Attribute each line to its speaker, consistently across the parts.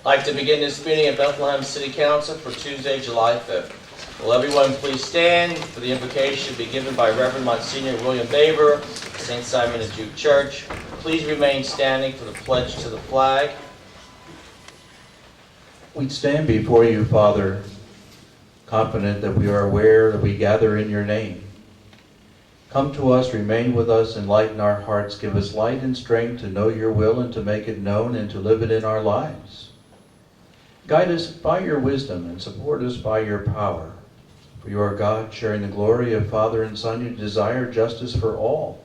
Speaker 1: I'd like to begin this meeting at Bethlehem City Council for Tuesday, July 5th. Will everyone please stand for the invocation to be given by Reverend Monsignor William Baber, St. Simon and Jude Church. Please remain standing for the pledge to the flag.
Speaker 2: We stand before you, Father, confident that we are aware that we gather in your name. Come to us, remain with us, enlighten our hearts, give us light and strength to know your will and to make it known and to live it in our lives. Guide us by your wisdom and support us by your power. For you are God, sharing the glory of Father and Son. You desire justice for all.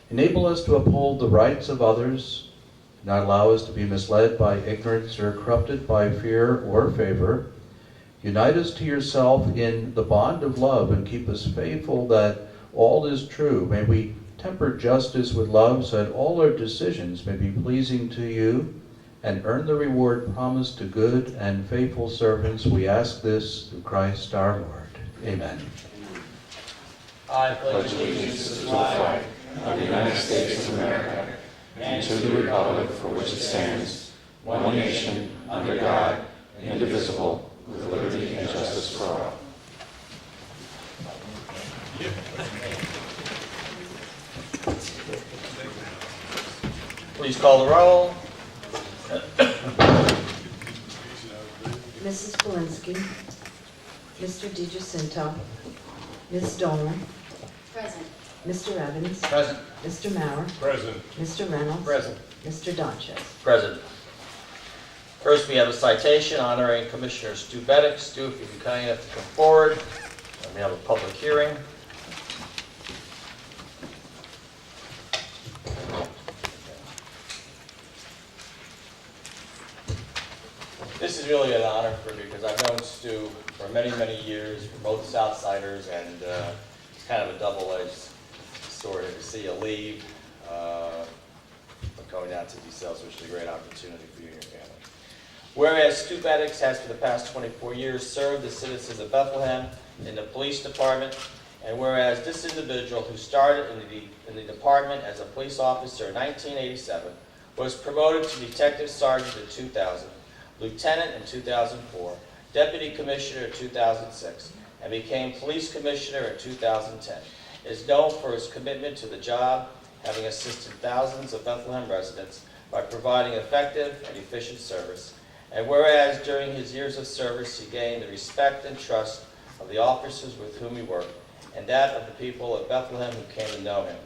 Speaker 2: Enable us to uphold the rights of others, not allow us to be misled by ignorance or corrupted by fear or favor. Unite us to yourself in the bond of love and keep us faithful that all is true. May we temper justice with love so that all our decisions may be pleasing to you and earn the reward promised to good and faithful servants. We ask this through Christ our Lord. Amen.
Speaker 1: I
Speaker 3: pledge allegiance to the flag of the United States of America and to the republic for which it stands, one nation, under God, indivisible, with liberty and justice for all.
Speaker 1: Please call the roll.
Speaker 4: Mrs. Polinsky, Mr. DiGiacinto, Ms. Dolman,
Speaker 5: Present.
Speaker 4: Mr. Evans,
Speaker 1: Present.
Speaker 4: Mr. Maurer,
Speaker 6: Present.
Speaker 4: Mr. Reynolds,
Speaker 1: Present.
Speaker 4: Mr. Donches.
Speaker 1: Present. First, we have a citation honoring Commissioner Stu Beddick. Stu, if you'd be kind enough to come forward. And we have a public hearing. This is really an honor for me because I've known Stu for many, many years. We're both Southsiders, and it's kind of a double-edged sword to see you leave. Going down to DeSales, which is a great opportunity for you and your family. Whereas Stu Beddick has for the past 24 years served the citizens of Bethlehem in the police department, and whereas this individual who started in the department as a police officer in 1987 was promoted to detective sergeant in 2000, lieutenant in 2004, deputy commissioner in 2006, and became police commissioner in 2010, is known for his commitment to the job, having assisted thousands of Bethlehem residents by providing effective and efficient service. And whereas during his years of service he gained the respect and trust of the officers with whom he worked, and that of the people of Bethlehem who came to know him.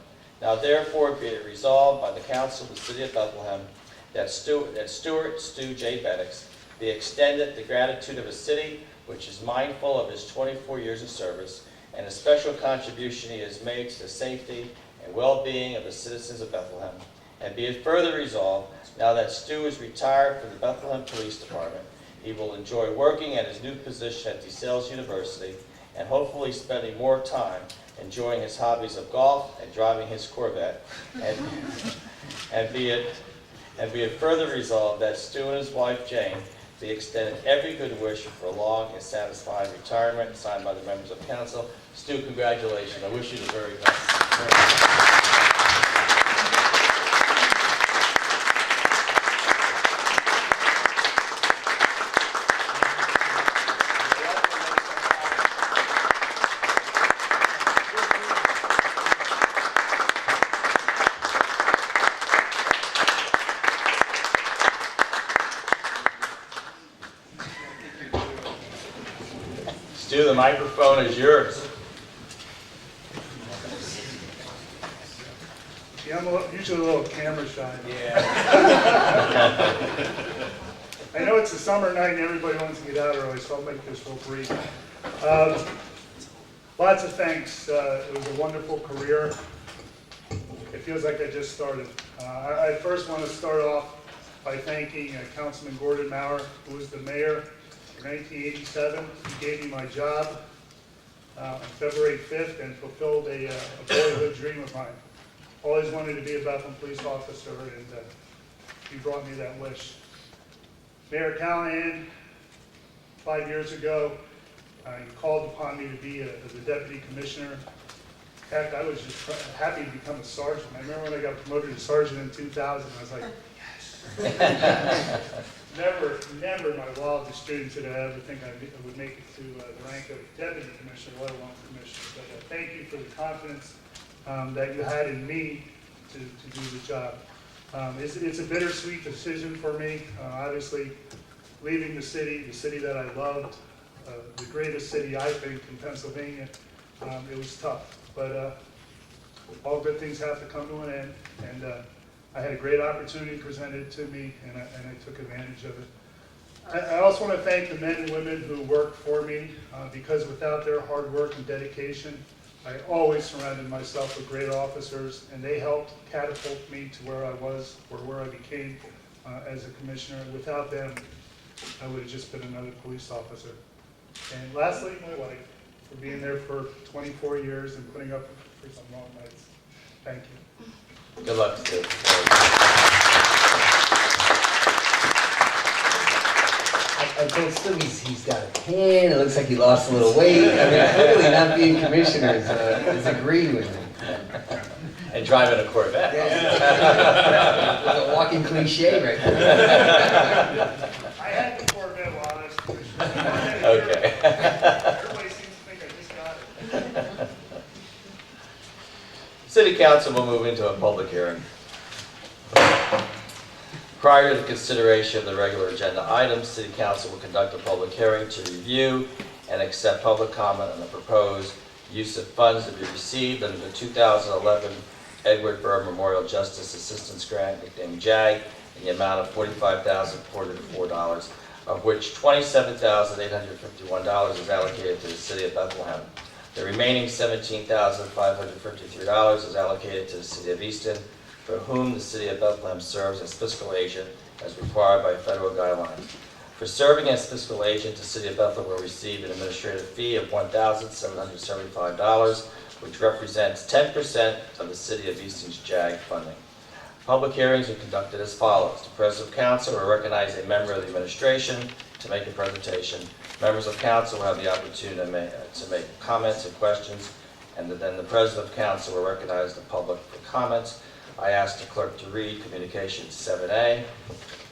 Speaker 1: Now therefore be it resolved by the Council of the City of Bethlehem that Stuart Stu J. Beddick be extended the gratitude of a city which is mindful of his 24 years of service and the special contribution he has made to the safety and well-being of the citizens of Bethlehem. And be it further resolved, now that Stu is retired from the Bethlehem Police Department, he will enjoy working at his new position at DeSales University and hopefully spending more time enjoying his hobbies of golf and driving his Corvette. And be it further resolved that Stu and his wife Jane be extended every good wish for a long and satisfying retirement, signed by the members of council. Stu, congratulations. I wish you the very best. Stu, the microphone is yours.
Speaker 6: Yeah, I'm usually a little camera shy.
Speaker 1: Yeah.
Speaker 6: I know it's a summer night and everybody wants to get out early, so I'll make this real brief. Lots of thanks. It was a wonderful career. It feels like I just started. I first want to start off by thanking Councilman Gordon Maurer, who was the mayor in 1987. He gave me my job on February 5th and fulfilled a boyhood dream of mine. Always wanted to be a Bethlehem police officer, and he brought me that wish. Mayor Callahan, 5 years ago, he called upon me to be the deputy commissioner. In fact, I was just happy to become a sergeant. I remember when I got promoted to sergeant in 2000, I was like, yes. never in my wildest dreams did I ever think I would make it to the rank of deputy commissioner, let alone commissioner. But thank you for the confidence that you had in me to do the job. It's a bittersweet decision for me. Obviously, leaving the city that I loved, the greatest city I think in Pennsylvania, it was tough. But all good things have to come to an end, and I had a great opportunity presented to me, and I took advantage of it. I also want to thank the men and women who worked for me, because without their hard work and dedication, I always surrounded myself with great officers, and they helped catapult me to where I was, or where I became as a commissioner. Without them, I would have just been another police officer. And lastly, my wife, for being there for 24 years and putting up for some long nights. Thank you.
Speaker 1: Good luck, Steve.
Speaker 5: I told Stu he's got a tan, it looks like he lost a little weight. I mean, clearly not being commissioner is agreeing with me.
Speaker 1: And driving a Corvette.
Speaker 5: Yeah. It's a walking cliche right there.
Speaker 6: I had the Corvette while I was commissioner.
Speaker 1: Okay.
Speaker 6: Everybody seems to think I just got it.
Speaker 1: City Council will move into a public hearing. Prior to the consideration of the regular agenda items, City Council will conduct a public hearing to review and accept public comment on the proposed use of funds to be received under the 2011 Edward Burr Memorial Justice Assistance Grant, nicknamed JAG, in the amount of $45,404, of which $27,851 is allocated to the City of Bethlehem. The remaining $17,553 is allocated to the City of Easton, for whom the City of Bethlehem serves as fiscal agent as required by federal guidelines. For serving as fiscal agent, the City of Bethlehem will receive an administrative fee of $1,775, which represents 10% of the City of Easton's JAG funding. Public hearings are conducted as follows. The President of Council will recognize a member of the administration to make a presentation. Members of Council will have the opportunity to make comments and questions, and then the President of Council will recognize the public for comments. I ask the clerk to read Communications 7A.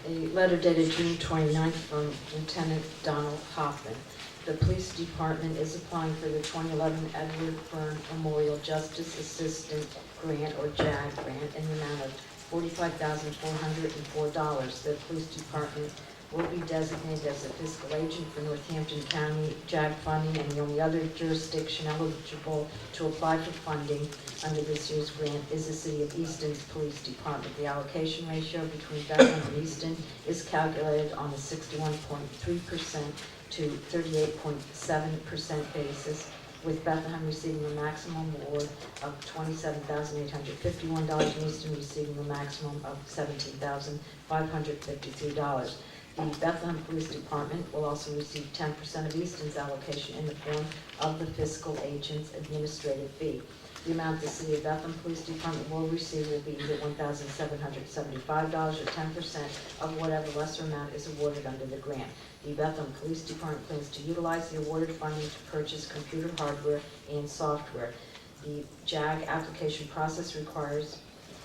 Speaker 4: A letter dated June 29th from Lieutenant Donald Hoffman. The police department is applying for the 2011 Edward Byrne Memorial Justice Assistant Grant, or JAG grant, in the amount of $45,404. The police department will be designated as a fiscal agent for Northampton County JAG funding, and the only other jurisdiction eligible to apply for funding under this year's grant is the City of Easton's Police Department. The allocation ratio between Bethlehem and Easton is calculated on a 61.3% to 38.7% basis, with Bethlehem receiving a maximum award of $27,851 and Easton receiving a maximum of $17,553. The Bethlehem Police Department will also receive 10% of Easton's allocation in the form of the fiscal agent's administrative fee. The amount the City of Bethlehem Police Department will receive will be either $1,775 or 10% of whatever lesser amount is awarded under the grant. The Bethlehem Police Department plans to utilize the awarded funding to purchase computer hardware and software. The JAG application process requires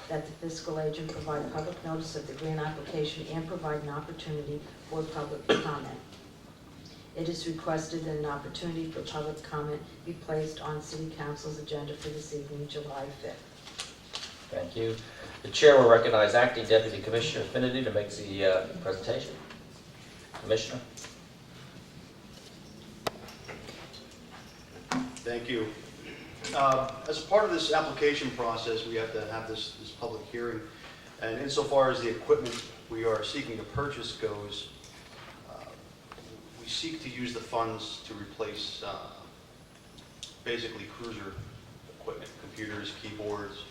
Speaker 4: that the fiscal agent provide public notice of the grant application and provide an opportunity for public comment. It is requested that an opportunity for public comment be placed on City Council's agenda for this evening, July 5th.
Speaker 1: Thank you. The Chair will recognize Acting Deputy Commissioner Finity to make the presentation. Commissioner.
Speaker 7: Thank you. As a part of this application process, we have to have this public hearing, and insofar as the equipment we are seeking to purchase goes, we seek to use the funds to replace basically cruiser equipment, computers, keyboards,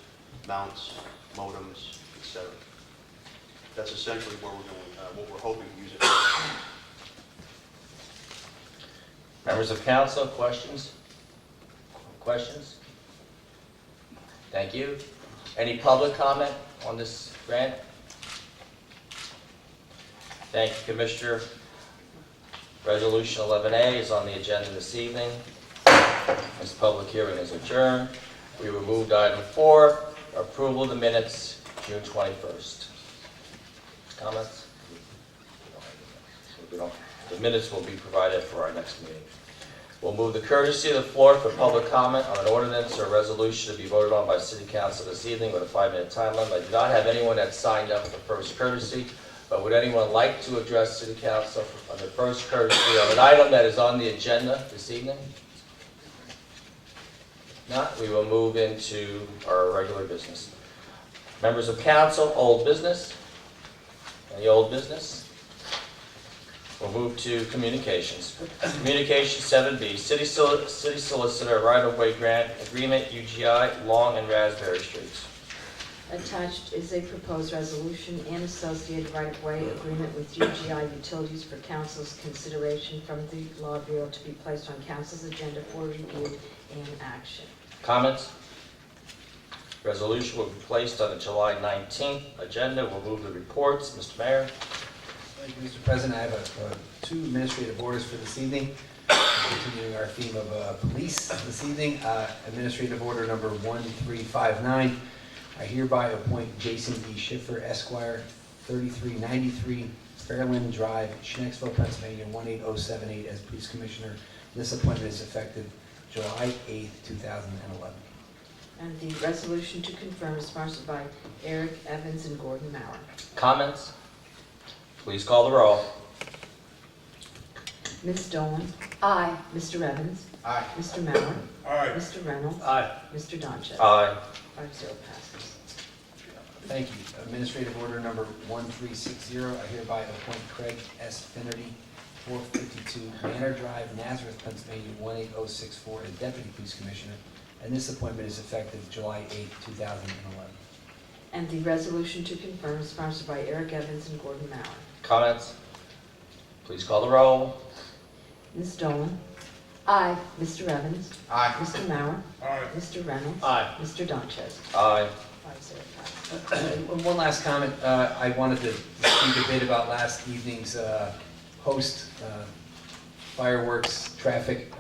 Speaker 7: mounts, modems, etc. That's essentially where we're going, what we're hoping to use it for.
Speaker 1: Members of Council, questions? Questions? Thank you. Any public comment on this grant? Thank you, Commissioner. Resolution 11A is on the agenda this evening. This public hearing is adjourned. We will move to item 4, approval of the minutes, June 21st. Comments? The minutes will be provided for our next meeting. We'll move the courtesy of the floor for public comment on an ordinance or a resolution to be voted on by City Council this evening with a 5-minute time limit. I do not have anyone that signed up for first courtesy, but would anyone like to address City Council on the first courtesy of an item that is on the agenda this evening? Not, we will move into our regular business. Members of council, old business? Any old business? We'll move to communications. Communication 7B, City Solicitor Right-of-Way Grant Agreement, UGI, Long and Raspberry Streets.
Speaker 4: Attached is a proposed resolution and associated right-of-way agreement with UGI Utilities for council's consideration from the Law Bureau to be placed on council's agenda for review and action.
Speaker 1: Comments? Resolution will be placed on the July 19th agenda. We'll move the reports. Mr. Mayor.
Speaker 5: Thank you, Mr. President. I have two administrative orders for this evening. Continuing our theme of police this evening. Administrative order number 1359. I hereby appoint Jason D. Schiffer, Esquire, 3393 Fairland Drive, Schnecksville, Pennsylvania, 18078 as police commissioner. This appointment is effective July 8th, 2011.
Speaker 4: And the resolution to confirm is sponsored by Eric Evans and Gordon Maurer.
Speaker 1: Comments? Please call the roll.
Speaker 4: Ms. Dolan?
Speaker 8: Aye.
Speaker 4: Mr. Evans?
Speaker 7: Aye.
Speaker 4: Mr. Maurer?
Speaker 6: Aye.
Speaker 4: Mr. Reynolds?
Speaker 5: Aye.
Speaker 4: Mr. Donches?
Speaker 1: Aye.
Speaker 4: 5-0 passes.
Speaker 5: Thank you. Administrative order number 1360. I hereby appoint Craig S. Finnerty, 452 Manor Drive, Nazareth, Pennsylvania, 18064 as deputy police commissioner. And this appointment is effective July 8th, 2011.
Speaker 4: And the resolution to confirm is sponsored by Eric Evans and Gordon Maurer.
Speaker 1: Comments? Please call the roll.
Speaker 4: Ms. Dolan?
Speaker 8: Aye.
Speaker 4: Mr. Evans?
Speaker 7: Aye.
Speaker 4: Mr. Maurer?
Speaker 6: Aye.
Speaker 4: Mr. Reynolds?
Speaker 1: Aye.
Speaker 4: Mr. Donches?
Speaker 1: Aye.
Speaker 4: 5-0 passes.
Speaker 5: One last comment. I wanted to speak a bit about last evening's post fireworks traffic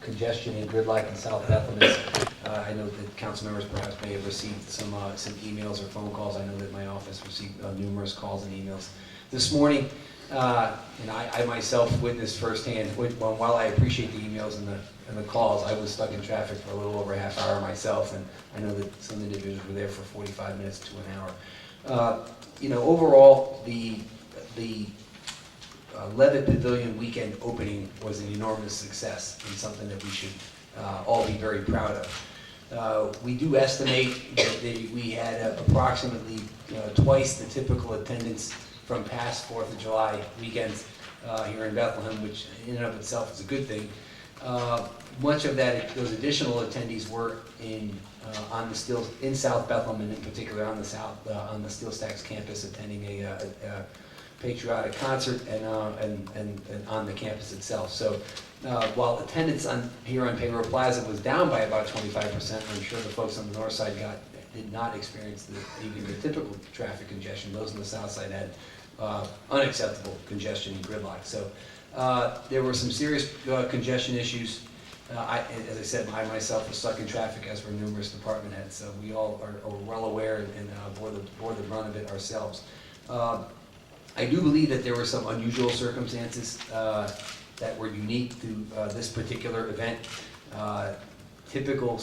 Speaker 5: congestion and gridlock in South Bethlehem. I know that council members perhaps may have received some emails or phone calls. I know that my office received numerous calls and emails this morning. And I myself witnessed firsthand, while I appreciate the emails and the calls, I was stuck in traffic for a little over a half hour myself, and I know that some individuals were there for 45 minutes to an hour. Overall, the Levitt Pavilion weekend opening was an enormous success and something that we should all be very proud of. We do estimate that we had approximately twice the typical attendance from past 4th of July weekends here in Bethlehem, which in and of itself is a good thing. Much of those additional attendees were in South Bethlehem, and in particular on the Steel Stacks campus, attending a patriotic concert and on the campus itself. So while attendance here on Payroll Plaza was down by about 25%, I'm sure the folks on the north side did not experience even the typical traffic congestion. Those on the south side had unacceptable congestion and gridlock. So there were some serious congestion issues. As I said, I myself was stuck in traffic, as were numerous department heads. So we all are well aware and bore the brunt of it ourselves. I do believe that there were some unusual circumstances that were unique to this particular event. Typical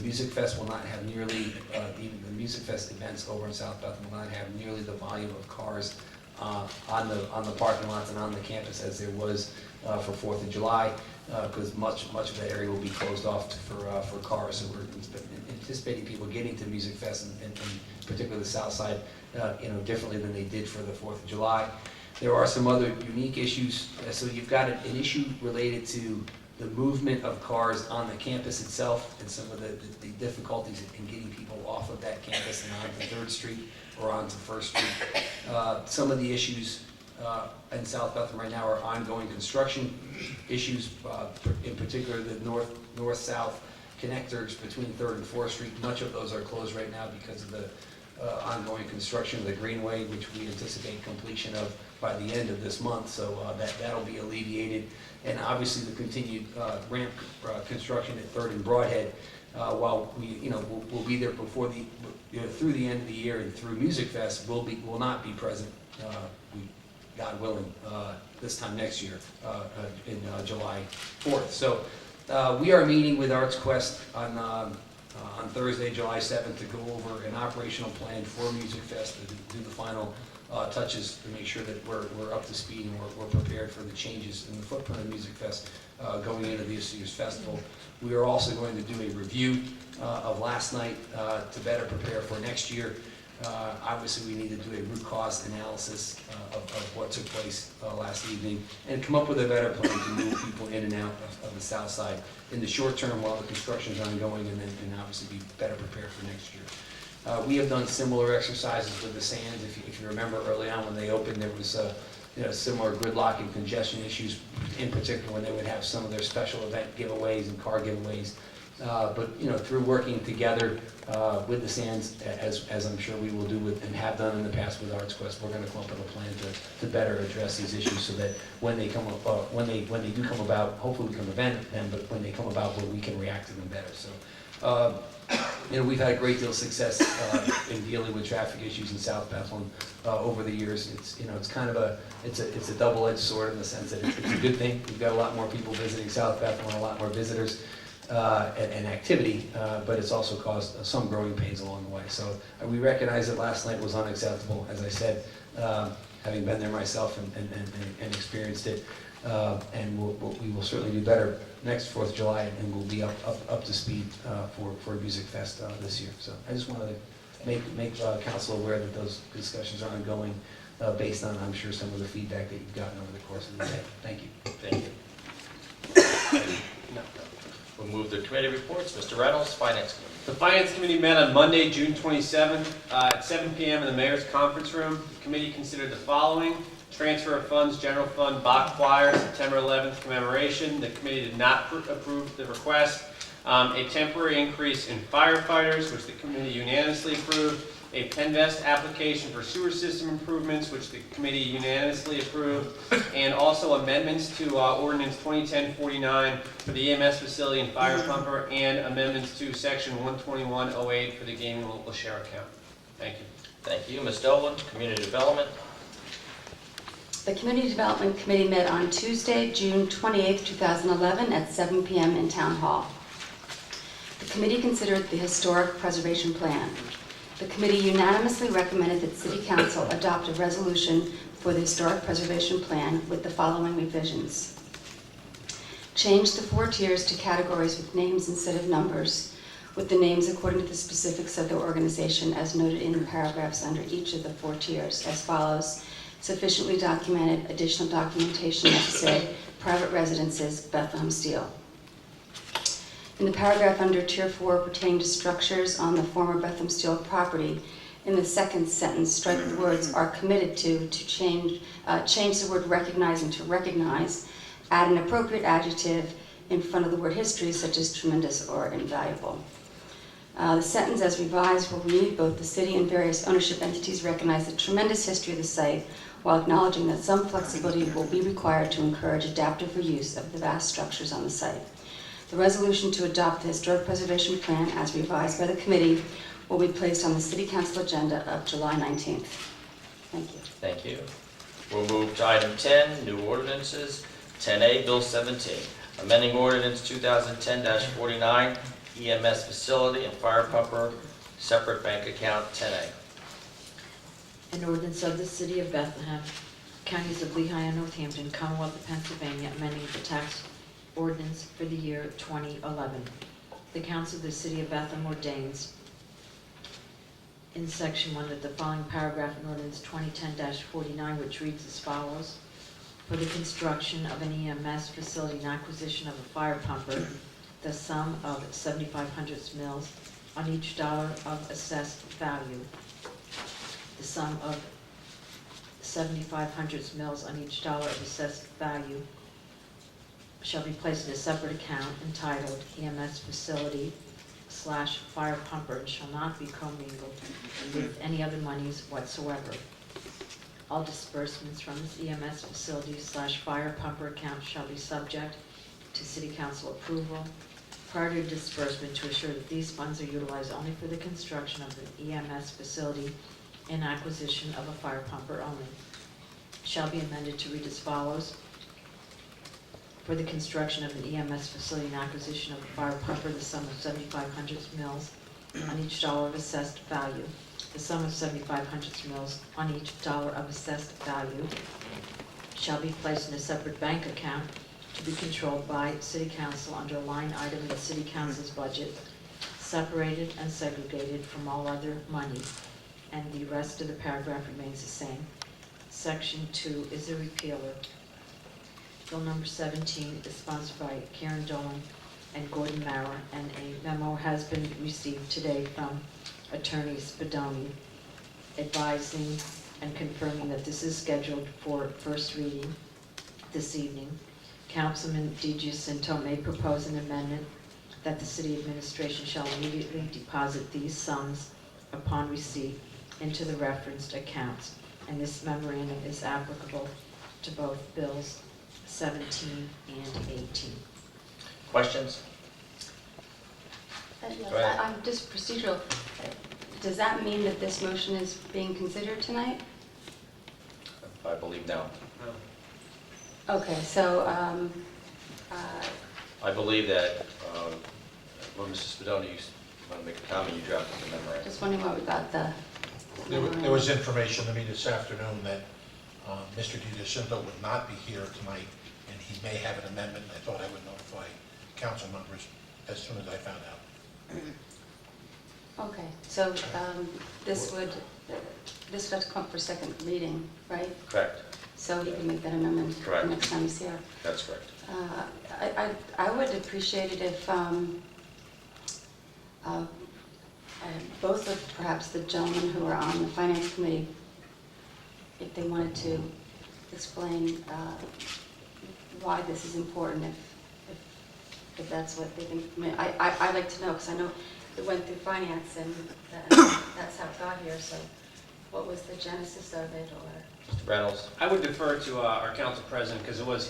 Speaker 5: Music Fest will not have nearly, even the Music Fest events over in South Bethlehem will not have nearly the volume of cars on the parking lots and on the campus as there was for 4th of July, because much of that area will be closed off for cars. So we're anticipating people getting to Music Fest and particularly the south side differently than they did for the 4th of July. There are some other unique issues. So you've got an issue related to the movement of cars on the campus itself and some of the difficulties in getting people off of that campus and onto 3rd Street or onto 1st Street. Some of the issues in South Bethlehem right now are ongoing construction issues, in particular the north-south connectors between 3rd and 4th Street. Much of those are closed right now because of the ongoing construction of the Greenway, which we anticipate completion of by the end of this month. So that'll be alleviated. And obviously the continued ramp construction at 3rd and Broadhead, while we'll be there before through the end of the year and through Music Fest, will not be present. We God willing, this time next year, in July 4th. So we are meeting with Arts Quest on Thursday, July 7th, to go over an operational plan for Music Fest, to do the final touches to make sure that we're up to speed and we're prepared for the changes in the footprint of Music Fest going into this year's festival. We are also going to do a review of last night to better prepare for next year. Obviously, we need to do a root cause analysis of what took place last evening and come up with a better plan to move people in and out of the south side in the short term while the construction is ongoing, and then obviously be better prepared for next year. We have done similar exercises with the Sands. If you remember early on when they opened, there was similar gridlock and congestion issues, in particular when they would have some of their special event giveaways and car giveaways. But through working together with the Sands, as I'm sure we will do with and have done in the past with Arts Quest, we're going to come up with a plan to better address these issues so that when they come up, when they do come about, hopefully we can prevent them, but when they come about, we can react to them better. So. We've had a great deal of success in dealing with traffic issues in South Bethlehem over the years. It's kind of a double-edged sword in the sense that it's a good thing. We've got a lot more people visiting South Bethlehem, a lot more visitors and activity, but it's also caused some growing pains along the way. So we recognize that last night was unacceptable, as I said, having been there myself and experienced it. And we will certainly do better next 4th of July, and we'll be up to speed for Music Fest this year. So I just wanted to make council aware that those discussions are ongoing based on, I'm sure, some of the feedback that you've gotten over the course of the day. Thank you.
Speaker 1: Thank you. We'll move the committee reports. Mr. Reynolds, Finance Committee.
Speaker 8: The Finance Committee met on Monday, June 27th at 7 p.m. in the Mayor's Conference Room. The committee considered the following: transfer of funds, general fund, Bach Choir, September 11th commemoration. The committee did not approve the request. A temporary increase in firefighters, which the committee unanimously approved. A Penn Vest application for sewer system improvements, which the committee unanimously approved. And also amendments to Ordinance 2010-49 for the EMS facility and fire pumper, and amendments to Section 12108 for the gaming local share account. Thank you.
Speaker 1: Thank you. Ms. Dolan, Community Development.
Speaker 9: The Community Development Committee met on Tuesday, June 28, 2011 at 7 p.m. in Town Hall. The committee considered the Historic Preservation Plan. The committee unanimously recommended that City Council adopt a resolution for the Historic Preservation Plan with the following revisions. Change the 4 tiers to categories with names instead of numbers, with the names according to the specifics of the organization as noted in the paragraphs under each of the 4 tiers as follows: sufficiently documented, additional documentation necessary, private residences, Bethlehem Steel. In the paragraph under Tier 4 pertaining to structures on the former Bethlehem Steel property, in the second sentence, strike the words "are committed to" change the word "recognizing" to "recognize," add an appropriate adjective in front of the word "history," such as "tremendous" or "invaluable." The sentence as revised will read, both the city and various ownership entities recognize the tremendous history of the site while acknowledging that some flexibility will be required to encourage adaptive reuse of the vast structures on the site. The resolution to adopt the Historic Preservation Plan as revised by the committee will be placed on the City Council agenda of July 19th. Thank you.
Speaker 1: Thank you. We'll move to item 10, new ordinances. 10A, Bill 17, amending ordinance 2010-49, EMS facility and fire pumper, separate bank account. 10A.
Speaker 4: An ordinance of the City of Bethlehem, Counties of Lehigh and Northampton, Commonwealth of Pennsylvania, amending the tax ordinance for the year 2011. The Council of the City of Bethlehem ordains in Section 1 that the following paragraph in ordinance 2010-49, which reads as follows: for the construction of an EMS facility and acquisition of a fire pumper, the sum of 7,500 mils on each dollar of assessed value. The sum of 7,500 mils on each dollar of assessed value shall be placed in a separate account entitled EMS Facility / Fire Pumper and shall not be commingled with any other monies whatsoever. All disbursements from this EMS Facility / Fire Pumper account shall be subject to City Council approval prior to disbursement to assure that these funds are utilized only for the construction of the EMS facility and acquisition of a fire pumper only. shall be amended to read as follows. For the construction of an EMS facility and acquisition of a fire pumper, the sum of 7,500 mils on each dollar of assessed value. The sum of 7,500 mils on each dollar of assessed value shall be placed in a separate bank account to be controlled by City Council under a line item in the City Council's budget, separated and segregated from all other money, and the rest of the paragraph remains the same. Section 2 is a repealer. Bill number 17 is sponsored by Karen Dolan and Gordon Maurer, and a memo has been received today from Attorney Spadoni advising and confirming that this is scheduled for first reading this evening. Councilman DiGiacinto may propose an amendment that the city administration shall immediately deposit these sums upon receipt into the referenced accounts, and this memorandum is applicable to both bills 17 and 18.
Speaker 1: Questions?
Speaker 9: Yes,
Speaker 1: Go ahead.
Speaker 9: I'm just procedural. Does that mean that this motion is being considered tonight?
Speaker 1: I believe no.
Speaker 9: Okay, so,
Speaker 1: I believe that, well, Mrs. Spadoni, you want to make a comment, you drafted the memorandum.
Speaker 9: just wondering what we got the.
Speaker 10: There was information to me this afternoon that Mr. DiGiacinto would not be here tonight, and he may have an amendment, and I thought I would notify council members as soon as I found out.
Speaker 9: Okay, so this would have to come for second reading, right?
Speaker 1: Correct.
Speaker 9: So he can make that amendment
Speaker 1: Correct.
Speaker 9: next time he's here.
Speaker 1: That's correct.
Speaker 9: I would appreciate it if both of perhaps the gentlemen who are on the finance committee, if they wanted to explain why this is important, if that's what they think. I mean, I'd like to know, because I know it went through finance and that's how it got here, so what was the genesis of it, or?
Speaker 1: Mr. Reynolds?
Speaker 8: I would defer to our council president, because it was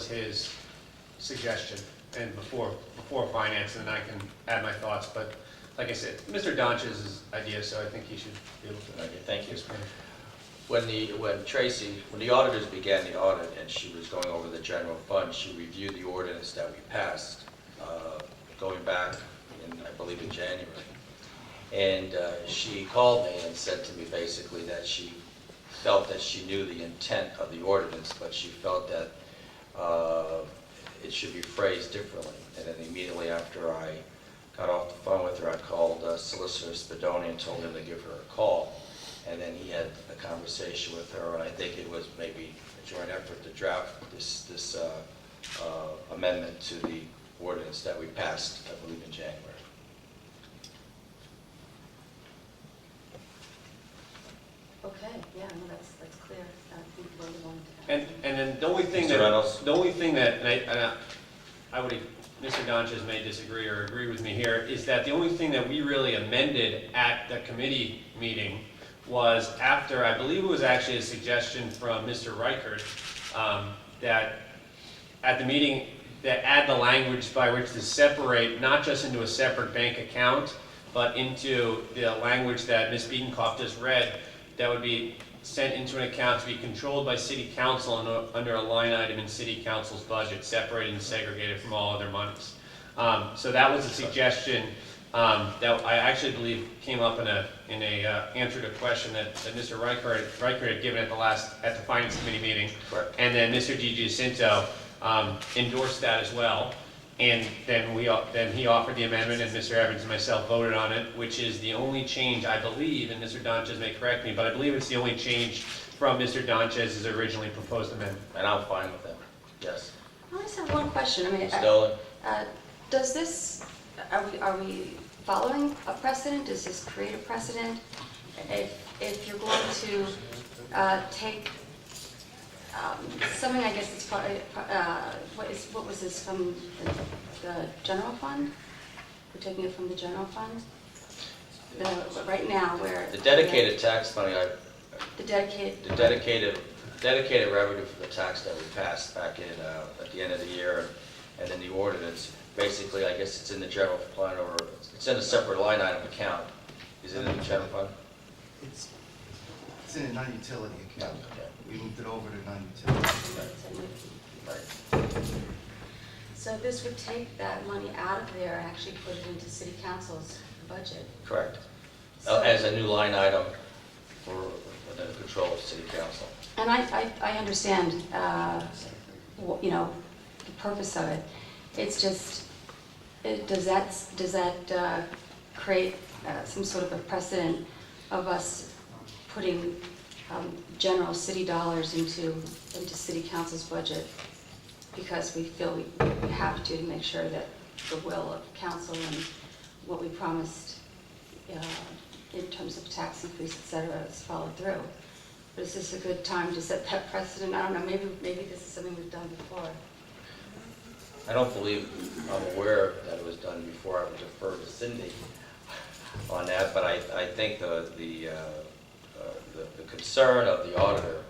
Speaker 8: his suggestion, and before finance, and then I can add my thoughts, but like I said, Mr. Donch's idea, so I think he should be able to.
Speaker 1: Okay, thank you. When the auditors began the audit and she was going over the general fund, she reviewed the ordinance that we passed, going back I believe in January. And she called me and said to me basically that she felt that she knew the intent of the ordinance, but she felt that it should be phrased differently. And then immediately after I got off the phone with her, I called Solicitor Spadoni and told him to give her a call. And then he had a conversation with her, and I think it was maybe a joint effort to draft this amendment to the ordinance that we passed, I believe, in January.
Speaker 9: Okay, yeah, no, that's clear. I think we're going to.
Speaker 8: And then the only thing
Speaker 1: Mr. Reynolds?
Speaker 8: that I would, Mr. Donches may disagree or agree with me here, is that the only thing that we really amended at the committee meeting was after, I believe it was actually a suggestion from Mr. Reichert, that at the meeting, that add the language by which to separate, not just into a separate bank account, but into the language that Ms. Biedenkopf just read, that would be sent into an account to be controlled by City Council under a line item in City Council's budget, separated and segregated from all other monies. So that was a suggestion that I actually believe came up in a answer to a question that Mr. Reichert had given at the Finance Committee meeting.
Speaker 1: Correct.
Speaker 8: And then Mr. DiGiacinto endorsed that as well. And then he offered the amendment, and Mr. Evans and myself voted on it, which is the only change, I believe, and Mr. Donches may correct me, but I believe it's the only change from Mr. Donches' originally proposed amendment.
Speaker 1: And I'm fine with that. Yes.
Speaker 9: I just have one question. I mean,
Speaker 1: Ms. Dolan?
Speaker 9: does this, are we following a precedent? Does this create a precedent? If you're going to take something, I guess it's probably, what was this, from the general fund? We're taking it from the general fund? Right now, where...
Speaker 1: The dedicated tax money,
Speaker 9: The dedicated...
Speaker 1: the dedicated revenue for the tax that we passed back in, at the end of the year, and then the ordinance, basically, I guess it's in the general fund, or it's in a separate line item account. Is it in the general fund?
Speaker 11: It's in a non-utility account.
Speaker 1: Okay.
Speaker 11: We moved it over to 92.
Speaker 9: So this would take that money out of there and actually put it into city council's budget.
Speaker 1: Correct.
Speaker 9: So-
Speaker 1: As a new line item for the control of city council.
Speaker 9: And I understand, you know, the purpose of it. It's just, does that create some sort of a precedent of us putting general city dollars into city council's budget because we feel we have to make sure that the will of council and what we promised in terms of tax increase, et cetera, is followed through? But is this a good time to set that precedent? I don't know, maybe this is something we've done before.
Speaker 1: I don't believe, I'm aware that it was done before. I would defer to Cindy on that, but I think the concern of the auditor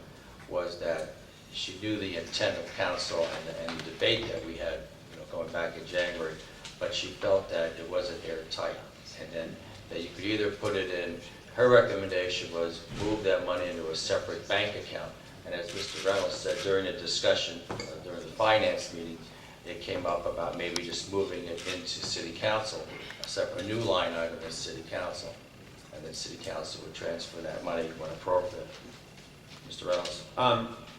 Speaker 1: was that she knew the intent of council and the debate that we had, you know, going back in January, but she felt that it wasn't airtight, and then that you could either put it in. Her recommendation was move that money into a separate bank account, and as Mr. Reynolds said during the discussion, during the finance meeting, it came up about maybe just moving it into city council, a separate new line item in city council, and then city council would transfer that money when appropriate. Mr. Reynolds?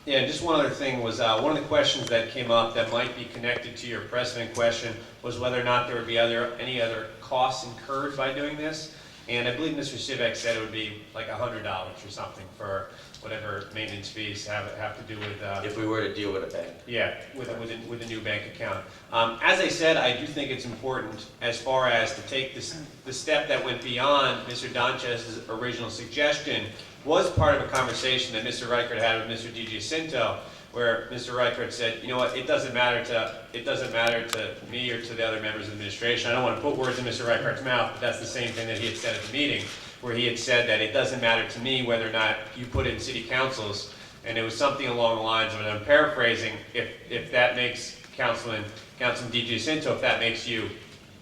Speaker 8: Yeah, just one other thing was, one of the questions that came up that might be connected to your precedent question was whether or not there would be any other costs incurred by doing this. And I believe Mr. Sivek said it would be like $100 or something for whatever maintenance fees have to do with...
Speaker 1: If we were to deal with a bank.
Speaker 8: Yeah, with a new bank account. As I said, I do think it's important as far as to take the step that went beyond Mr. Donchez's original suggestion was part of a conversation that Mr. Reichert had with Mr. DiGiacinto, where Mr. Reichert said, you know what, it doesn't matter to me or to the other members of the administration. I don't want to put words in Mr. Reichert's mouth, but that's the same thing that he had said at the meeting, where he had said that it doesn't matter to me whether or not you put it in city councils, and it was something along the lines of, and I'm paraphrasing, if that makes Councilman DiGiacinto, if that makes you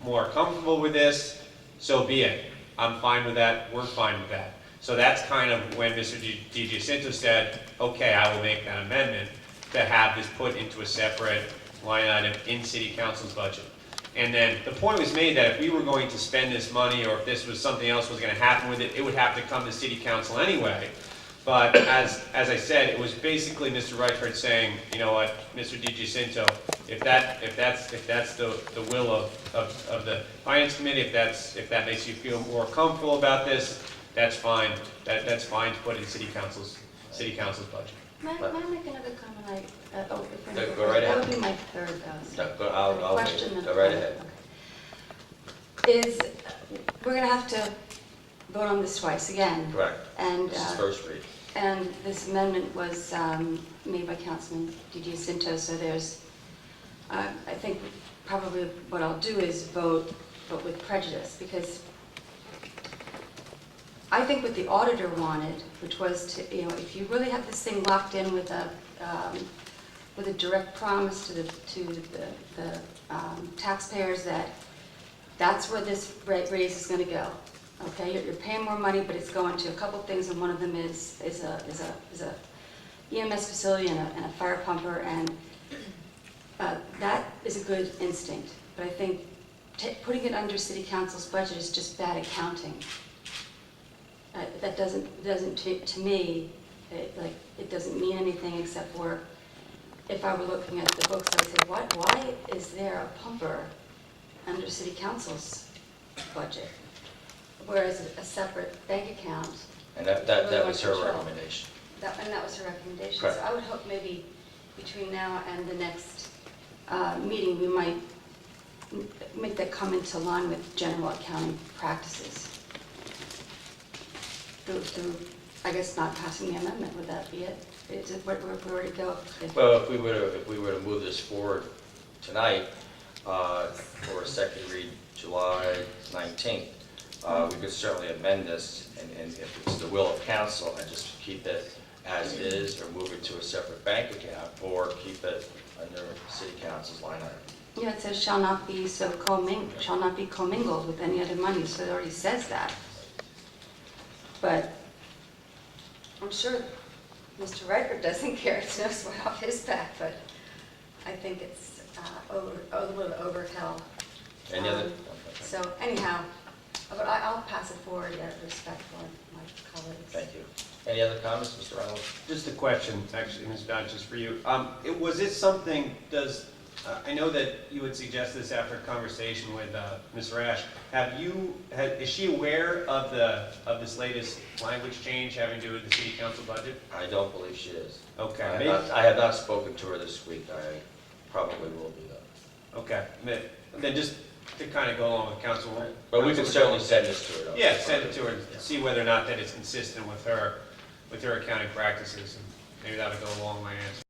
Speaker 8: more comfortable with this, so be it. I'm fine with that, we're fine with that. So that's kind of when Mr. DiGiacinto said, okay, I will make that amendment to have this put into a separate line item in city council's budget. And then the point was made that if we were going to spend this money, or if this was something else was going to happen with it, it would have to come to city council anyway. But as I said, it was basically Mr. Reichert saying, you know what, Mr. DiGiacinto, if that's the will of the finance committee, if that makes you feel more comfortable about this, that's fine. That's fine to put in city council's budget.
Speaker 9: May I make another comment?
Speaker 1: Go right ahead.
Speaker 9: That would be my third, though.
Speaker 1: No, I'll
Speaker 9: Question
Speaker 1: wait.
Speaker 9: and
Speaker 1: Go right ahead.
Speaker 9: Okay. We're going to have to vote on this twice again.
Speaker 1: Correct.
Speaker 9: And,
Speaker 1: This is first read.
Speaker 9: and this amendment was made by Councilman DiGiacinto, so there's, I think probably what I'll do is vote, but with prejudice, because I think what the auditor wanted, which was to, you know, if you really have this thing locked in with a direct promise to the taxpayers that that's where this raise is going to go. Okay, you're paying more money, but it's going to a couple things, and one of them is a EMS facility and a fire pumper, and that is a good instinct. But I think putting it under city council's budget is just bad accounting. That doesn't to me, it doesn't mean anything except for, if I were looking at the books, I would say, why is there a pumper under city council's budget, whereas a separate bank account?
Speaker 1: And that was her recommendation.
Speaker 9: And that was her recommendation.
Speaker 1: Correct.
Speaker 9: So I would hope maybe between now and the next meeting, we might make that come into line with general accounting practices. Through, I guess, not passing the amendment, would that be it? Is it where to go?
Speaker 1: Well, if we were to move this forward tonight for a second read July 19th, we could certainly amend this, and if it's the will of council, and just keep it as is, or move it to a separate bank account, or keep it under city council's line item.
Speaker 9: Yeah, it says shall not be commingled with any other money, so it already says that. But I'm sure Mr. Riker doesn't care, it's no sweat off his back, but I think it's a little bit of overkill.
Speaker 1: Any other?
Speaker 9: So anyhow, but I'll pass it forward out of respect for my colleagues.
Speaker 1: Thank you. Any other comments, Mr. Reynolds?
Speaker 8: Just a question, actually, Ms. Dodge, just for you. Was it something, I know that you had suggested this after a conversation with Ms. Rash. Is she aware of this latest language change having to do with the city council budget?
Speaker 1: I don't believe she is.
Speaker 8: Okay.
Speaker 1: I have not spoken to her this week. I probably will do that.
Speaker 8: Okay. Then just to kind of go along with council.
Speaker 1: But we can certainly send this to her. though.
Speaker 8: Yeah, send it to her and see whether or not that it's consistent with her accounting practices, and maybe that'll go a long way answer.